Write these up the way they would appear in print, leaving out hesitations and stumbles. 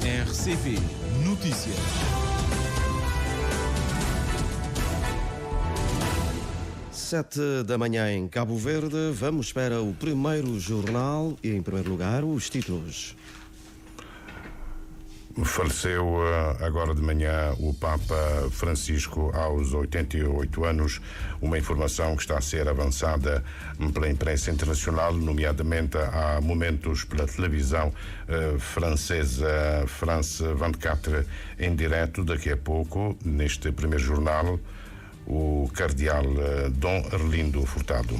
RCP Notícias. Sete da manhã em Cabo Verde. Vamos para o primeiro jornal e, em primeiro lugar, os títulos. Faleceu agora de manhã o Papa Francisco aos 88 anos, uma informação que está a ser avançada pela imprensa internacional, nomeadamente há momentos pela televisão francesa France 24 em direto. Daqui a pouco, neste primeiro jornal, o cardeal Dom Arlindo Furtado.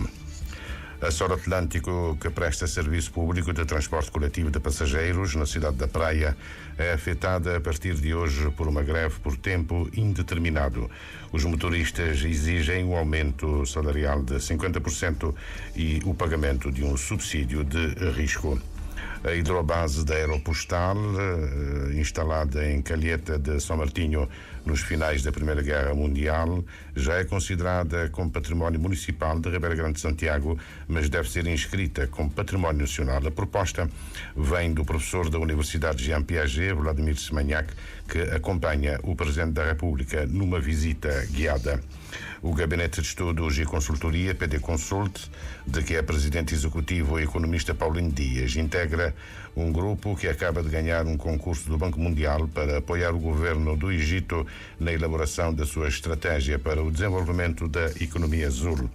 A Sor Atlântico, que presta serviço público de transporte coletivo de passageiros na cidade da Praia, é afetada a partir de hoje por uma greve por tempo indeterminado. Os motoristas exigem um aumento salarial de 50% e o pagamento de um subsídio de risco. A hidrobase da Aeropostal, instalada em Calheta de São Martinho nos finais da Primeira Guerra Mundial, já é considerada como património municipal de Ribeira Grande de Santiago, mas deve ser inscrita como património nacional. A proposta vem do professor da Universidade Jean Piaget, Vladimir Semanhac, que acompanha o Presidente da República numa visita guiada. O Gabinete de Estudos e Consultoria, PD Consult, de que é Presidente Executivo e economista Paulino Dias, integra um grupo que acaba de ganhar um concurso do Banco Mundial para apoiar o governo do Egito na elaboração da sua estratégia para o desenvolvimento da economia azul.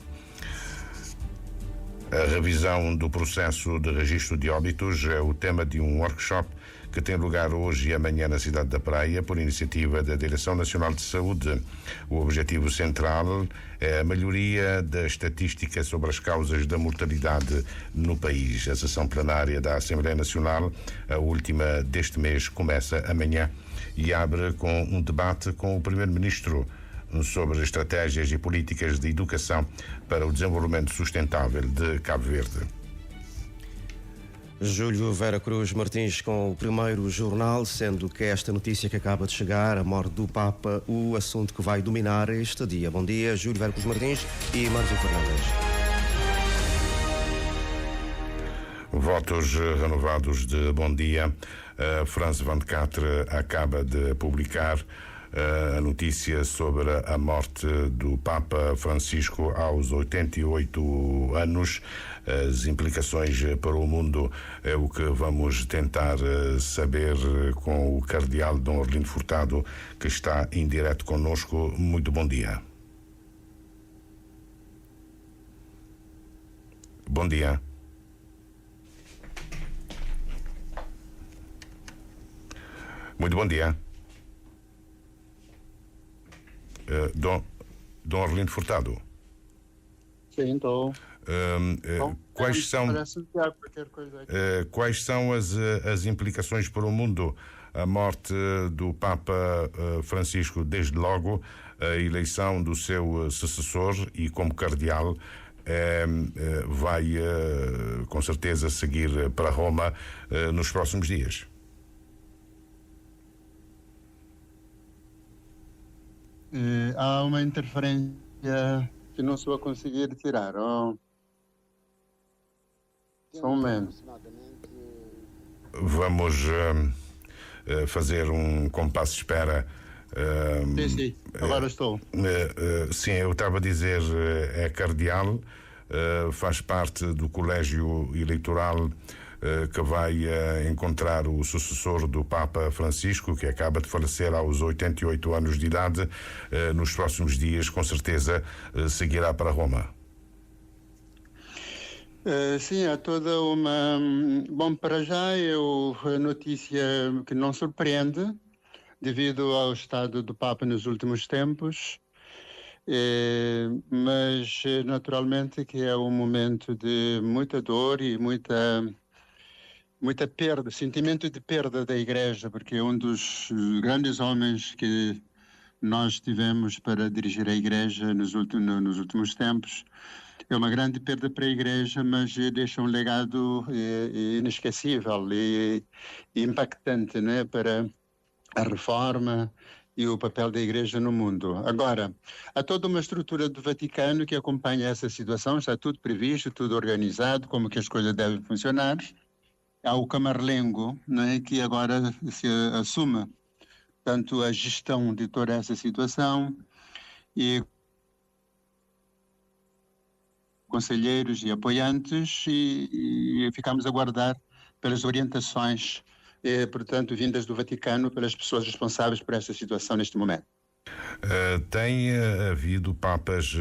A revisão do processo de registro de óbitos é o tema de um workshop que tem lugar hoje e amanhã na cidade da Praia, por iniciativa da Direção Nacional de Saúde. O objetivo central é a melhoria da estatística sobre as causas da mortalidade no país. A sessão plenária da Assembleia Nacional, a última deste mês, começa amanhã e abre com um debate com o Primeiro-Ministro sobre estratégias e políticas de educação para o desenvolvimento sustentável de Cabo Verde. Júlio Vera Cruz Martins com o primeiro jornal, sendo que esta notícia que acaba de chegar, a morte do Papa, o assunto que vai dominar este dia. Bom dia, Júlio Vera Cruz Martins e Márcio Fernandes. Votos renovados de bom dia. A France 24 acaba de publicar a notícia sobre a morte do Papa Francisco aos 88 anos. As implicações para o mundo é o que vamos tentar saber com o cardeal Dom Arlindo Furtado, que está em direto connosco. Muito bom dia. Bom dia. Muito bom dia. Dom Arlindo Furtado. Sim, estou. Quais são as implicações para o mundo? A morte do Papa Francisco, desde logo, a eleição do seu sucessor e como cardeal, vai com certeza seguir para Roma nos próximos dias. Há uma interferência que não se vai conseguir tirar. Só um momento. Vamos fazer um compasso de espera. Sim, agora estou. Sim, eu estava a dizer, é cardeal, faz parte do colégio eleitoral que vai encontrar o sucessor do Papa Francisco, que acaba de falecer aos 88 anos de idade. Nos próximos dias, com certeza, seguirá para Roma. Sim, há toda uma... Bom, para já é a notícia que não surpreende, devido ao estado do Papa nos últimos tempos, mas naturalmente que é um momento de muita dor e muita perda, sentimento de perda da Igreja, porque é um dos grandes homens que nós tivemos para dirigir a Igreja nos últimos tempos. É uma grande perda para a Igreja, mas deixa um legado inesquecível e impactante, né, para a reforma e o papel da Igreja no mundo. Agora, há toda uma estrutura do Vaticano que acompanha essa situação, está tudo previsto, tudo organizado, como que as coisas devem funcionar. ao Camarlengo, né, que agora se assume tanto a gestão de toda essa situação e conselheiros e apoiantes e ficamos a aguardar pelas orientações, portanto, vindas do Vaticano pelas pessoas responsáveis por esta situação neste momento. Tem havido papas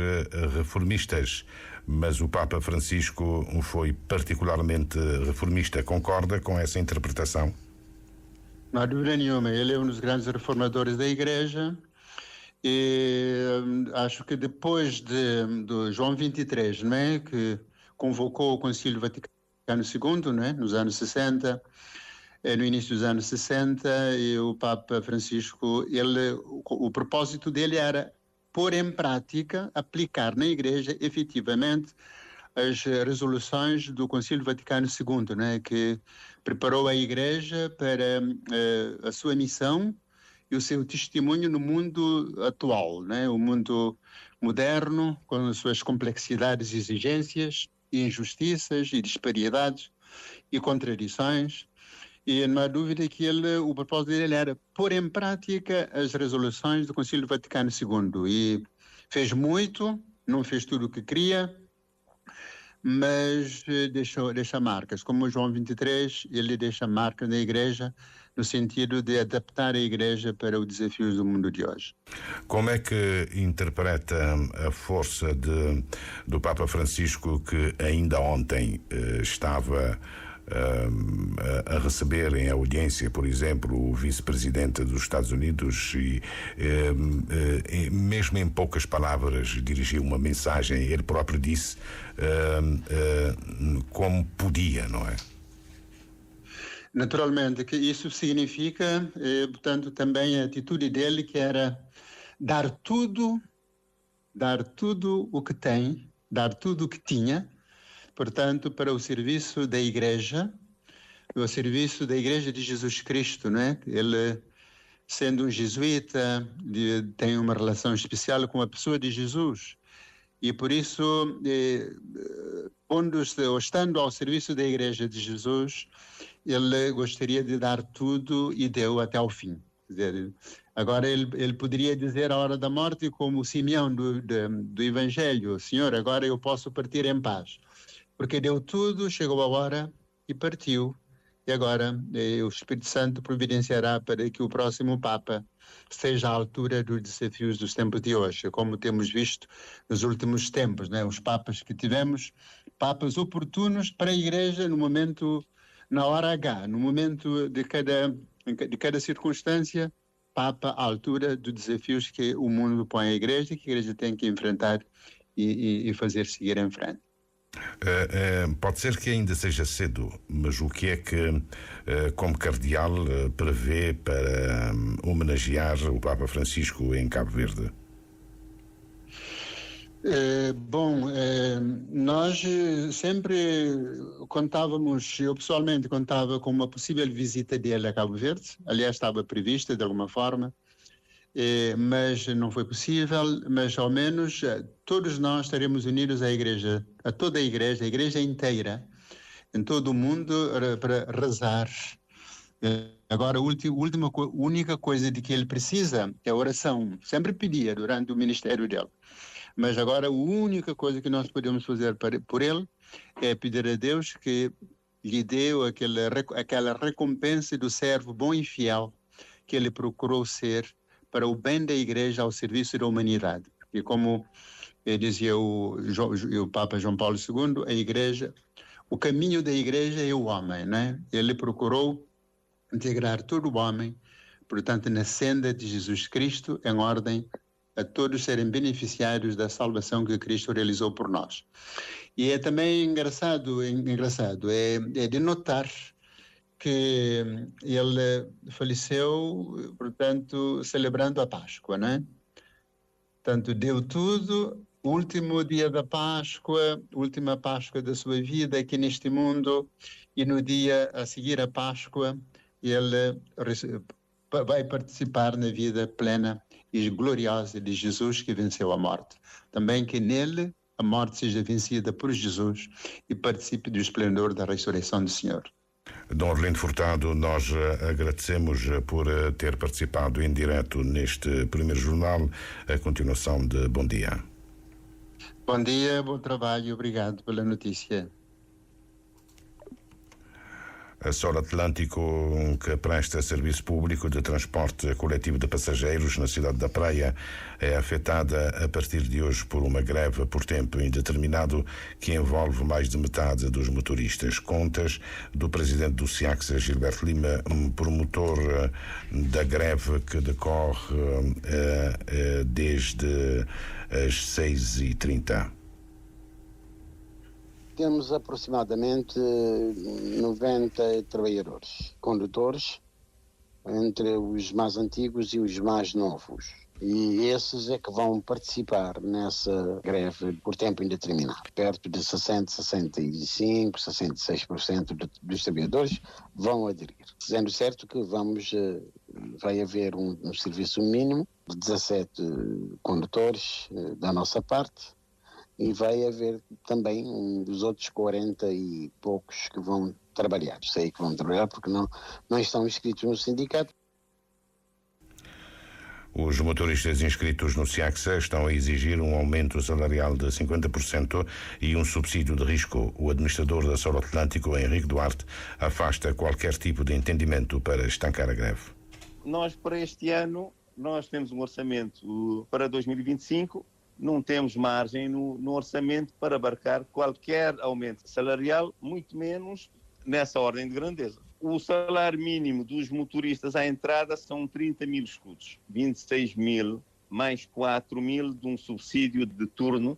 reformistas, mas o Papa Francisco foi particularmente reformista. Concorda com essa interpretação? Não há dúvida nenhuma. Ele é um dos grandes reformadores da Igreja. E acho que depois de João 23, não é, que convocou o Concílio Vaticano II, não é, nos anos 60, no início dos anos 60, e o Papa Francisco, o propósito dele era pôr em prática, aplicar na Igreja efetivamente as resoluções do Concílio Vaticano II, né, que preparou a Igreja para a sua missão e o seu testemunho no mundo atual, né? O mundo moderno, com as suas complexidades e exigências, e injustiças, e disparidades, e contradições. E não há dúvida que o propósito dele era pôr em prática as resoluções do Concílio Vaticano II. E fez muito, não fez tudo o que queria, mas deixa marcas. Como João 23, ele deixa marca na Igreja, no sentido de adaptar a Igreja para os desafios do mundo de hoje. Como é que interpreta a força do Papa Francisco, que ainda ontem estava a receber em audiência, por exemplo, o vice-presidente dos Estados Unidos e mesmo em poucas palavras dirigiu uma mensagem, ele próprio disse como podia, não é? Naturalmente, que isso significa, portanto, também a atitude dele, que era dar tudo o que tem, dar tudo o que tinha, portanto, para o serviço da Igreja, o serviço da Igreja de Jesus Cristo, não é? Ele, sendo um jesuíta, tem uma relação especial com a pessoa de Jesus. E por isso, estando ao serviço da Igreja de Jesus, ele gostaria de dar tudo e deu até ao fim. Quer dizer, agora ele poderia dizer à hora da morte, como Simeão do Evangelho: Senhor, agora eu posso partir em paz, porque deu tudo, chegou a hora e partiu. E agora o Espírito Santo providenciará para que o próximo Papa esteja à altura dos desafios dos tempos de hoje, como temos visto nos últimos tempos, né? Os papas que tivemos, papas oportunos para a Igreja no momento, na hora H, no momento de cada circunstância, Papa à altura dos desafios que o mundo põe à Igreja, que a Igreja tem que enfrentar e fazer seguir em frente. Pode ser que ainda seja cedo, mas o que é que, como cardeal, prevê para homenagear o Papa Francisco em Cabo Verde? Nós sempre contávamos, eu pessoalmente contava com uma possível visita dele a Cabo Verde, aliás estava prevista de alguma forma, mas não foi possível, mas ao menos todos nós estaremos unidos à Igreja, a toda a Igreja inteira, em todo o mundo, para rezar. Agora, a única coisa de que ele precisa é a oração. Sempre pedia durante o ministério dele. Mas agora a única coisa que nós podemos fazer por ele é pedir a Deus que lhe dê aquela recompensa do servo bom e fiel que ele procurou ser para o bem da Igreja ao serviço da humanidade. E como dizia o Papa João Paulo II, a Igreja, o caminho da Igreja é o homem, né? Ele procurou integrar todo o homem, portanto, na senda de Jesus Cristo, em ordem a todos serem beneficiários da salvação que Cristo realizou por nós. E é também engraçado é de notar que ele faleceu, portanto, celebrando a Páscoa, né? Portanto, deu tudo, último dia da Páscoa, última Páscoa da sua vida aqui neste mundo, e no dia a seguir a Páscoa, ele vai participar na vida plena e gloriosa de Jesus, que venceu a morte. Também que nele a morte seja vencida por Jesus e participe do esplendor da ressurreição do Senhor. Dom Orlindo Furtado, nós agradecemos por ter participado em direto neste primeiro jornal. A continuação de bom dia. Bom dia, bom trabalho, obrigado pela notícia. A Sol Atlântico, que presta serviço público de transporte coletivo de passageiros na cidade da Praia, é afetada a partir de hoje por uma greve por tempo indeterminado que envolve mais de metade dos motoristas. Contas do presidente do SIACSA, Gilberto Lima, promotor da greve que decorre desde as 6h30. Temos aproximadamente 90 trabalhadores, condutores, entre os mais antigos e os mais novos. E esses é que vão participar nessa greve por tempo indeterminado. Perto de 60, 65, 66% dos trabalhadores vão aderir. Sendo certo que vai haver um serviço mínimo de 17 condutores da nossa parte, e vai haver também dos outros 40 e poucos que vão trabalhar. Sei que vão trabalhar porque não estão inscritos no sindicato. Os motoristas inscritos no SIACSA estão a exigir um aumento salarial de 50% e um subsídio de risco. O administrador da Sol Atlântico, Henrique Duarte, afasta qualquer tipo de entendimento para estancar a greve. Nós, para este ano, nós temos um orçamento para 2025, não temos margem no orçamento para abarcar qualquer aumento salarial, muito menos nessa ordem de grandeza. O salário mínimo dos motoristas à entrada são 30 mil escudos, 26 mil mais 4 mil de um subsídio de turno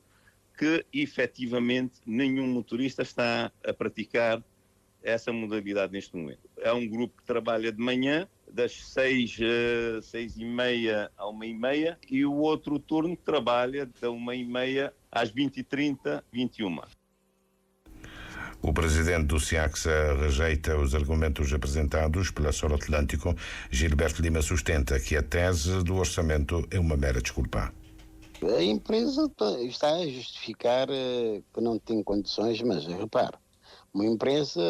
que efetivamente nenhum motorista está a praticar essa modalidade neste momento. É um grupo que trabalha de manhã, das 6h30 à 1h30, e o outro turno que trabalha da 1h30 às 20h30, 21h. O presidente do SIACSA rejeita os argumentos apresentados pela Sol Atlântico. Gilberto Lima sustenta que a tese do orçamento é uma mera desculpa. A empresa está a justificar que não tem condições, mas repare, uma empresa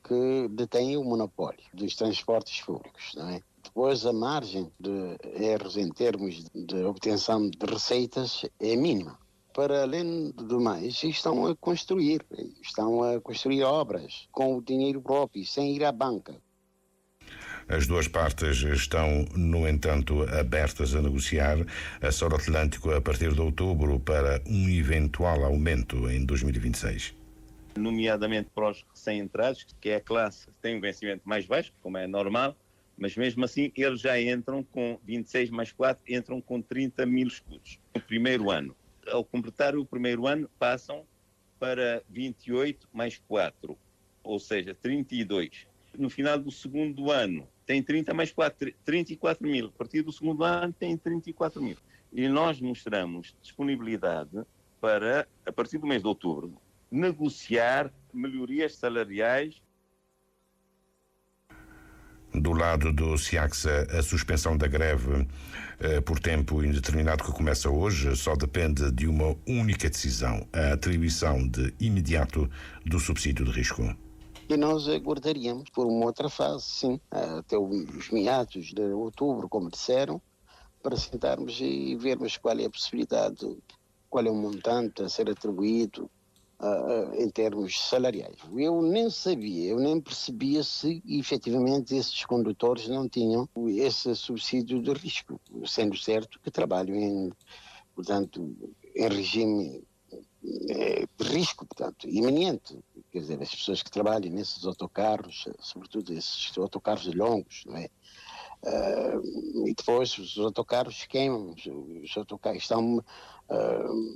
que detém o monopólio dos transportes públicos, não é? Depois a margem de erros em termos de obtenção de receitas é mínima. Para além do mais, estão a construir obras com o dinheiro próprio, sem ir à banca. As duas partes estão, no entanto, abertas a negociar a Sol Atlântico a partir de outubro para um eventual aumento em 2026. Nomeadamente para os recém-entrados, que é a classe que tem um vencimento mais baixo, como é normal, mas mesmo assim eles já entram com 26 mais 4, entram com 30 mil escudos no primeiro ano. Ao completar o primeiro ano, passam para 28 mais 4, ou seja, 32. No final do segundo ano, tem 30 mais 4, 34 mil. A partir do segundo ano, tem 34 mil. E nós mostramos disponibilidade para, a partir do mês de outubro, negociar melhorias salariais. Do lado do SIACSA, a suspensão da greve por tempo indeterminado que começa hoje só depende de uma única decisão, a atribuição de imediato do subsídio de risco. E nós aguardaríamos por uma outra fase, sim, até os meados de outubro, como disseram, para sentarmos e vermos qual é a possibilidade, qual é o montante a ser atribuído em termos salariais. Eu nem percebia se efetivamente esses condutores não tinham esse subsídio de risco, sendo certo que trabalham em regime de risco, portanto, iminente. Quer dizer, as pessoas que trabalham nesses autocarros, sobretudo esses autocarros longos, não é? E depois os autocarros queimam, os autocarros estão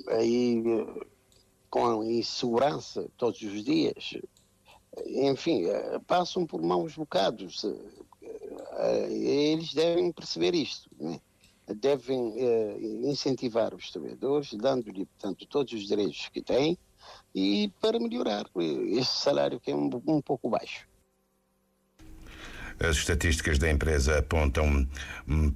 aí com insegurança todos os dias. Enfim, passam por maus bocados. Eles devem perceber isto, né? Devem incentivar os trabalhadores, dando-lhe, portanto, todos os direitos que têm, e para melhorar esse salário que é um pouco baixo. As estatísticas da empresa apontam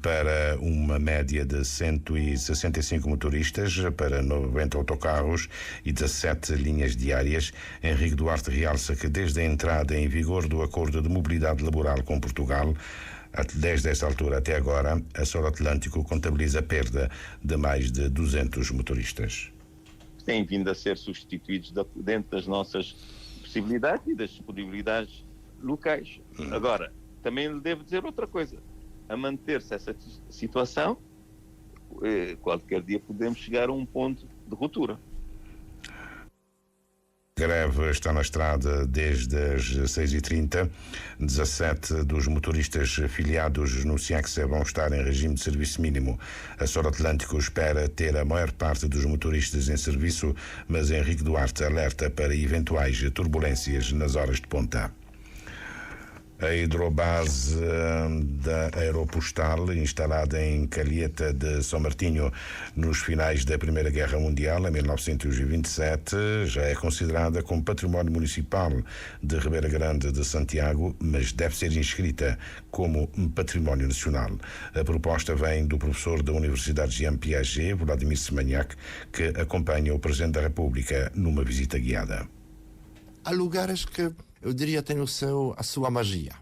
para uma média de 165 motoristas para 90 autocarros e 17 linhas diárias. Henrique Duarte realça que desde a entrada em vigor do Acordo de Mobilidade Laboral com Portugal, desde esta altura até agora, a Sor Atlântico contabiliza perda de mais de 200 motoristas. Têm vindo a ser substituídos dentro das nossas possibilidades e das disponibilidades locais. Agora, também lhe devo dizer outra coisa. A manter-se essa situação, qualquer dia podemos chegar a um ponto de ruptura. A greve está na estrada desde as 6h30. 17 dos motoristas filiados no SIACSE vão estar em regime de serviço mínimo. A Sor Atlântico espera ter a maior parte dos motoristas em serviço, mas Henrique Duarte alerta para eventuais turbulências nas horas de ponta. A hidrobase da Aeropostal, instalada em Calheta de São Martinho nos finais da Primeira Guerra Mundial, em 1927, já é considerada como património municipal de Ribeira Grande de Santiago, mas deve ser inscrita como património nacional. A proposta vem do professor da Universidade Jean Piaget, Vladimir Semanhac, que acompanha o Presidente da República numa visita guiada. Há lugares que, eu diria, têm a sua magia.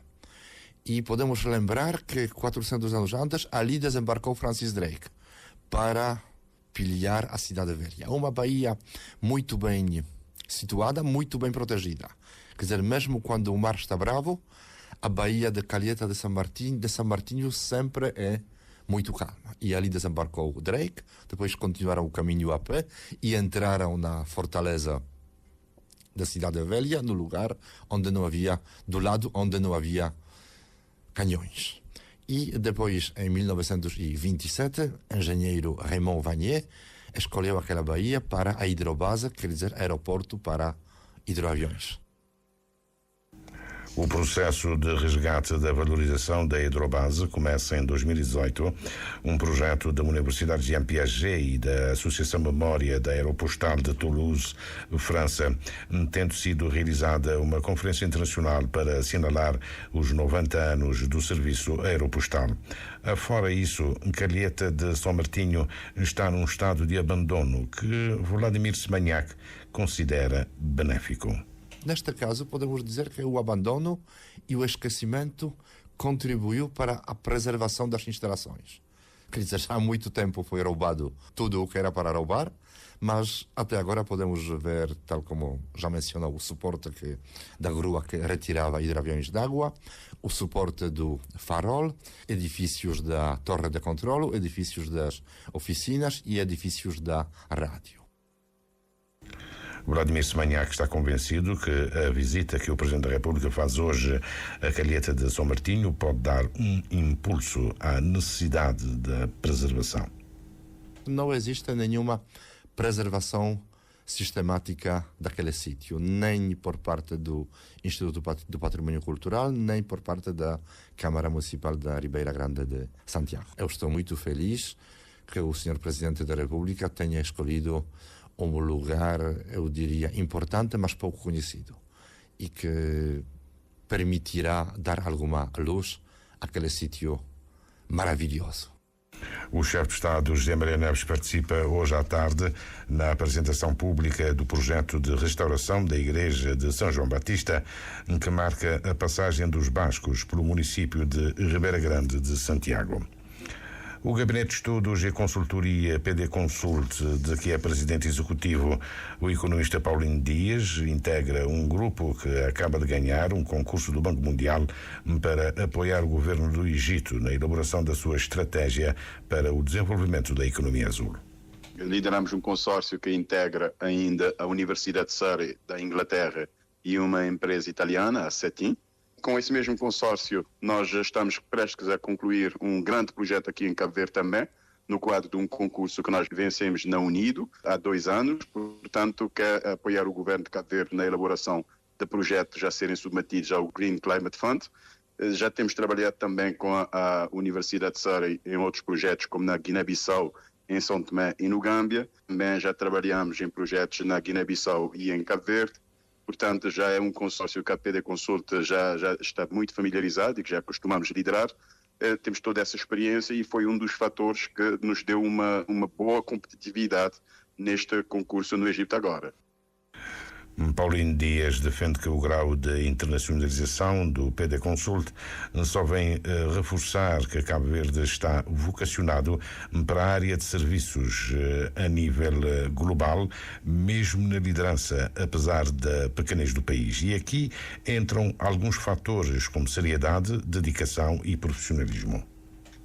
E podemos lembrar que 400 anos antes, ali desembarcou Francis Drake para pilhar a Cidade Velha. Uma baía muito bem situada, muito bem protegida. Quer dizer, mesmo quando o mar está bravo, a baía de Calheta de São Martinho sempre é muito calma. E ali desembarcou Drake, depois continuaram o caminho a pé e entraram na fortaleza da Cidade Velha, no lugar onde não havia, do lado onde não havia canhões. E depois, em 1927, o engenheiro Raymond Vanier escolheu aquela baía para a hidrobase, quer dizer, aeroporto para hidroaviões. O processo de resgate da valorização da hidrobase começa em 2018, um projeto da Universidade Jean Piaget e da Associação Memória da Aeropostal de Toulouse, França, tendo sido realizada uma conferência internacional para assinalar os 90 anos do serviço aeropostal. Fora isso, Calheta de São Martinho está num estado de abandono que Vladimir Semanhac considera benéfico. Neste caso, podemos dizer que o abandono e o esquecimento contribuiu para a preservação das instalações. Quer dizer, já há muito tempo foi roubado tudo o que era para roubar, mas até agora podemos ver, tal como já mencionou, o suporte da grua que retirava hidroaviões d'água, o suporte do farol, edifícios da torre de controlo, edifícios das oficinas e edifícios da rádio. Vladimir Semanhac está convencido que a visita que o Presidente da República faz hoje a Calheta de São Martinho pode dar um impulso à necessidade da preservação. Não existe nenhuma preservação sistemática daquele sítio, nem por parte do Instituto do Patrimônio Cultural, nem por parte da Câmara Municipal da Ribeira Grande de Santiago. Eu estou muito feliz que o Sr. Presidente da República tenha escolhido um lugar, eu diria, importante, mas pouco conhecido, e que permitirá dar alguma luz àquele sítio maravilhoso. O chefe de Estado, José Maria Neves, participa hoje à tarde na apresentação pública do projeto de restauração da Igreja de São João Batista, que marca a passagem dos bascos pelo município de Ribeira Grande de Santiago. O Gabinete de Estudos e Consultoria PD Consult, de que é presidente executivo o economista Paulino Dias, integra um grupo que acaba de ganhar um concurso do Banco Mundial para apoiar o governo do Egito na elaboração da sua estratégia para o desenvolvimento da economia azul. Lideramos um consórcio que integra ainda a Universidade de Surrey da Inglaterra e uma empresa italiana, a Cetin. Com esse mesmo consórcio, nós já estamos prestes a concluir um grande projeto aqui em Cabo Verde também, no quadro de um concurso que nós vencemos na Unido há 2 anos. Portanto, quer apoiar o governo de Cabo Verde na elaboração de projetos a serem submetidos ao Green Climate Fund. Já temos trabalhado também com a Universidade de Surrey em outros projetos, como na Guiné-Bissau, em São Tomé e no Gâmbia. Também já trabalhamos em projetos na Guiné-Bissau e em Cabo Verde. Portanto, já é um consórcio que a PD Consult já está muito familiarizado e que já costumamos liderar. Temos toda essa experiência e foi um dos fatores que nos deu uma boa competitividade neste concurso no Egito agora. Paulino Dias defende que o grau de internacionalização do PD Consult só vem reforçar que Cabo Verde está vocacionado para a área de serviços a nível global, mesmo na liderança, apesar da pequenez do país. E aqui entram alguns fatores como seriedade, dedicação e profissionalismo.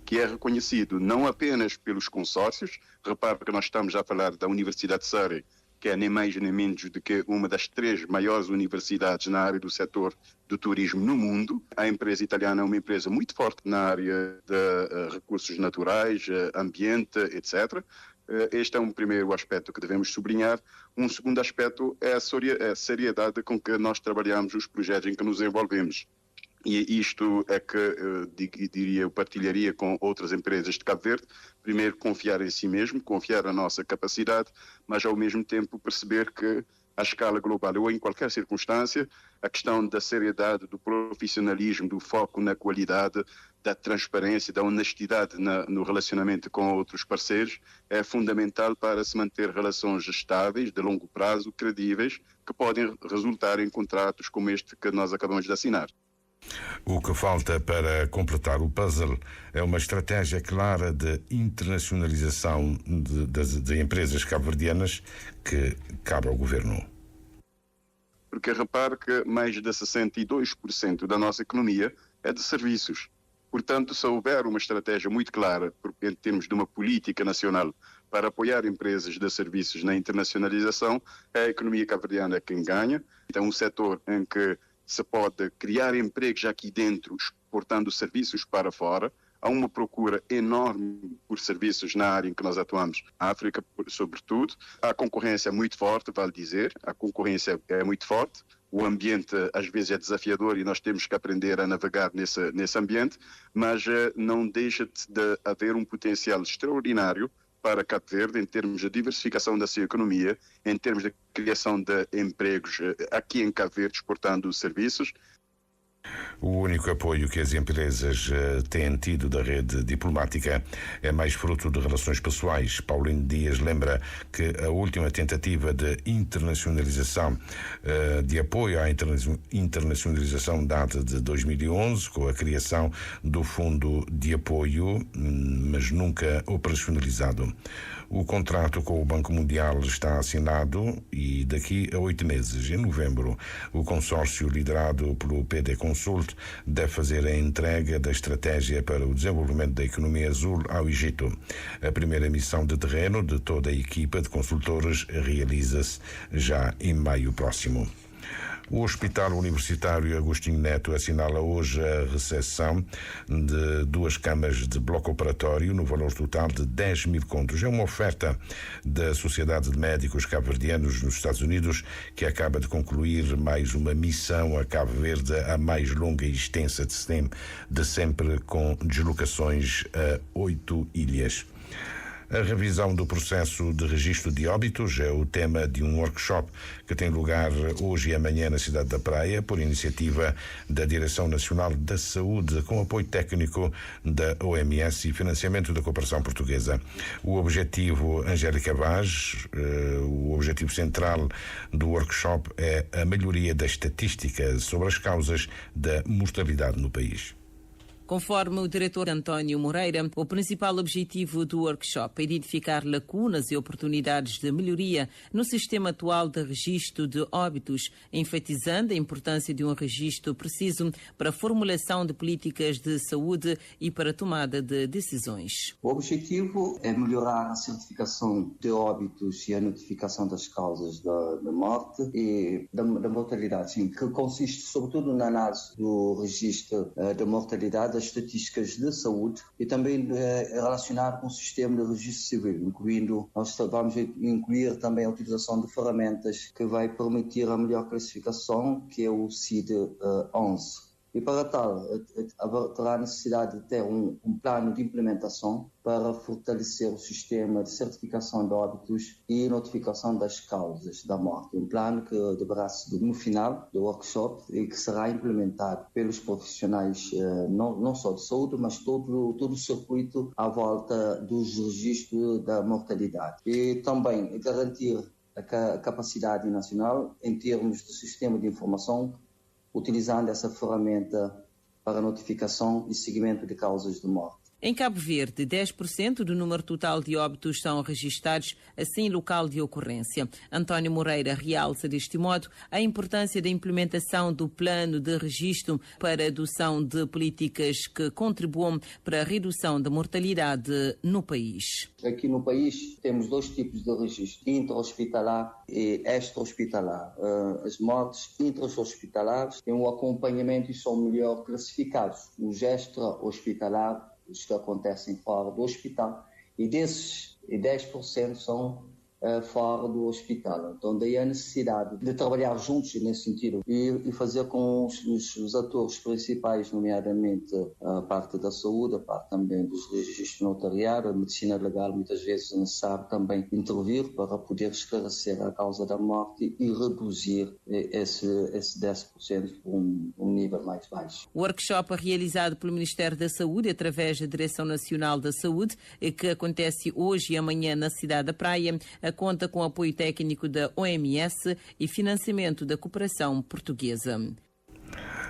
Que é reconhecido não apenas pelos consórcios, repare que nós estamos a falar da Universidade de Surrey, que é nem mais nem menos do que uma das 3 maiores universidades na área do setor do turismo no mundo. A empresa italiana é uma empresa muito forte na área de recursos naturais, ambiente, etc. Este é um primeiro aspecto que devemos sublinhar. Um segundo aspecto é a seriedade com que nós trabalhamos os projetos em que nos envolvemos. E isto é que, eu partilharia com outras empresas de Cabo Verde. Primeiro, confiar em si mesmo, confiar na nossa capacidade, mas ao mesmo tempo perceber que à escala global ou em qualquer circunstância, a questão da seriedade, do profissionalismo, do foco na qualidade, da transparência, da honestidade no relacionamento com outros parceiros é fundamental para se manter relações estáveis, de longo prazo, credíveis, que podem resultar em contratos como este que nós acabamos de assinar. O que falta para completar o puzzle é uma estratégia clara de internacionalização de empresas cabo-verdianas que cabe ao governo. Porque repare que mais de 62% da nossa economia é de serviços. Portanto, se houver uma estratégia muito clara em termos de uma política nacional para apoiar empresas de serviços na internacionalização, a economia cabo-verdiana é quem ganha. Então, um setor em que se pode criar empregos aqui dentro, exportando serviços para fora. Há uma procura enorme por serviços na área em que nós atuamos, a África, sobretudo. A concorrência é muito forte, vale dizer, a concorrência é muito forte. O ambiente às vezes é desafiador e nós temos que aprender a navegar nesse ambiente, mas não deixa de haver um potencial extraordinário para Cabo Verde em termos de diversificação da sua economia, em termos de criação de empregos aqui em Cabo Verde, exportando serviços. O único apoio que as empresas têm tido da rede diplomática é mais fruto de relações pessoais. Paulino Dias lembra que a última tentativa de internacionalização, de apoio à internacionalização, data de 2011, com a criação do Fundo de Apoio, mas nunca operacionalizado. O contrato com o Banco Mundial está assinado e daqui a 8 meses, em novembro, o consórcio liderado pelo PD Consult deve fazer a entrega da estratégia para o desenvolvimento da economia azul ao Egito. A primeira missão de terreno de toda a equipa de consultores realiza-se já em maio próximo. O Hospital Universitário Agostinho Neto assinala hoje a recepção de 2 camas de bloco operatório no valor total de 10 mil contos. É uma oferta da Sociedade de Médicos Cabo-Verdianos nos Estados Unidos, que acaba de concluir mais uma missão a Cabo Verde, a mais longa e extensa de sempre, com deslocações a 8 ilhas. A revisão do processo de registro de óbitos é o tema de um workshop que tem lugar hoje e amanhã na cidade da Praia, por iniciativa da Direção Nacional da Saúde, com apoio técnico da OMS e financiamento da cooperação portuguesa. O objetivo, Angélica Vaz, o objetivo central do workshop é a melhoria da estatística sobre as causas da mortalidade no país. Conforme o diretor António Moreira, o principal objetivo do workshop é identificar lacunas e oportunidades de melhoria no sistema atual de registro de óbitos, enfatizando a importância de um registro preciso para a formulação de políticas de saúde e para a tomada de decisões. O objetivo é melhorar a certificação de óbitos e a notificação das causas da morte e da mortalidade, sim, que consiste sobretudo na análise do registro da mortalidade, estatísticas de saúde e também relacionar com o sistema de registro civil, nós vamos incluir também a utilização de ferramentas que vai permitir a melhor classificação, que é o CID-11. E para tal, terá necessidade de ter um plano de implementação para fortalecer o sistema de certificação de óbitos e notificação das causas da morte. Um plano que deverá ser no final do workshop e que será implementado pelos profissionais não só de saúde, mas todo o circuito à volta dos registros da mortalidade. E também garantir a capacidade nacional em termos de sistema de informação, utilizando essa ferramenta para notificação e seguimento de causas de morte. Em Cabo Verde, 10% do número total de óbitos são registados assim local de ocorrência. António Moreira realça deste modo a importância da implementação do plano de registro para a adoção de políticas que contribuam para a redução da mortalidade no país. Aqui no país temos 2 tipos de registro, intra-hospitalar e extra-hospitalar. As mortes intra-hospitalares têm um acompanhamento e são melhor classificados. Os extra-hospitalares, os que acontecem fora do hospital, e desses 10% são fora do hospital. Então daí a necessidade de trabalhar juntos nesse sentido e fazer com os atores principais, nomeadamente a parte da saúde, a parte também dos registros notariados, a medicina legal, muitas vezes é necessário também intervir para poder esclarecer a causa da morte e reduzir esse 10% para um nível mais baixo. O workshop realizado pelo Ministério da Saúde através da Direção Nacional da Saúde, que acontece hoje e amanhã na cidade da Praia, conta com apoio técnico da OMS e financiamento da cooperação portuguesa.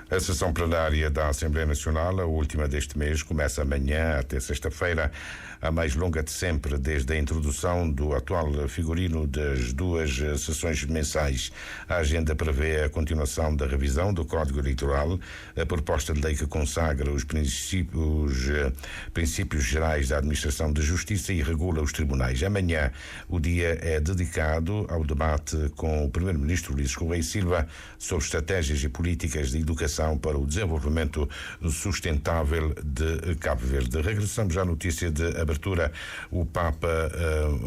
A sessão plenária da Assembleia Nacional, a última deste mês, começa amanhã até sexta-feira, a mais longa de sempre, desde a introdução do atual figurino das 2 sessões mensais. A agenda prevê a continuação da revisão do Código Eleitoral, a proposta de lei que consagra os princípios gerais da administração de justiça e regula os tribunais. Amanhã o dia é dedicado ao debate com o Primeiro-Ministro Ulisses Correia Silva sobre estratégias e políticas de educação para o desenvolvimento sustentável de Cabo Verde. Regressamos à notícia de abertura. O Papa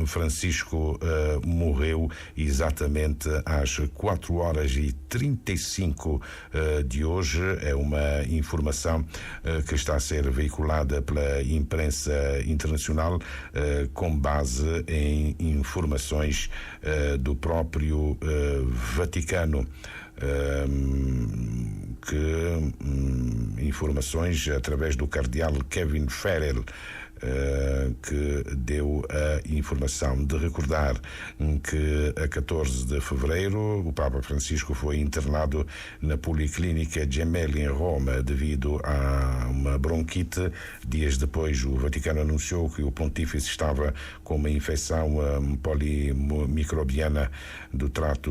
Francisco morreu exatamente às 4h35 de hoje. É uma informação que está a ser veiculada pela imprensa internacional com base em informações do próprio Vaticano. Informações através do cardeal Kevin Farrell, que deu a informação de recordar que a 14 de fevereiro o Papa Francisco foi internado na Policlínica Gemelli em Roma devido a uma bronquite. Dias depois o Vaticano anunciou que o pontífice estava com uma infecção polimicrobiana do trato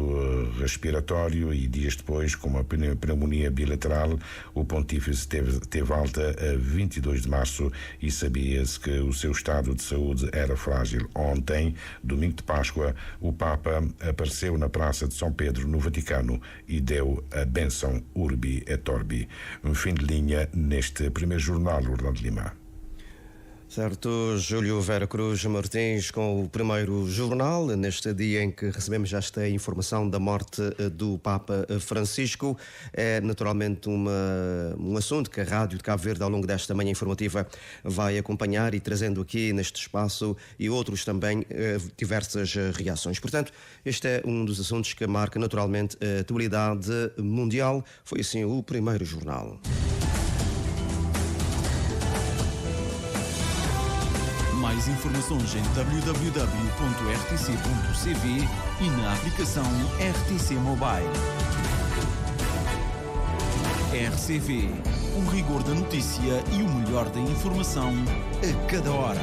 respiratório e dias depois, com uma pneumonia bilateral, o pontífice teve alta a 22 de março e sabia-se que o seu estado de saúde era frágil. Ontem, domingo de Páscoa, o Papa apareceu na Praça de São Pedro, no Vaticano, e deu a bênção Urbi et Orbi. Um fim de linha neste primeiro jornal, Orlando Lima. Certo, Júlio Vera Cruz Martins com o primeiro jornal, neste dia em que recebemos esta informação da morte do Papa Francisco. É naturalmente um assunto que a Rádio de Cabo Verde, ao longo desta manhã informativa, vai acompanhar e trazendo aqui neste espaço e outros também diversas reações. Portanto, este é um dos assuntos que marca naturalmente a atualidade mundial. Foi assim o primeiro jornal. Mais informações em www.rtc.cv e na aplicação RTC Mobile. RCV, o rigor da notícia e o melhor da informação a cada hora.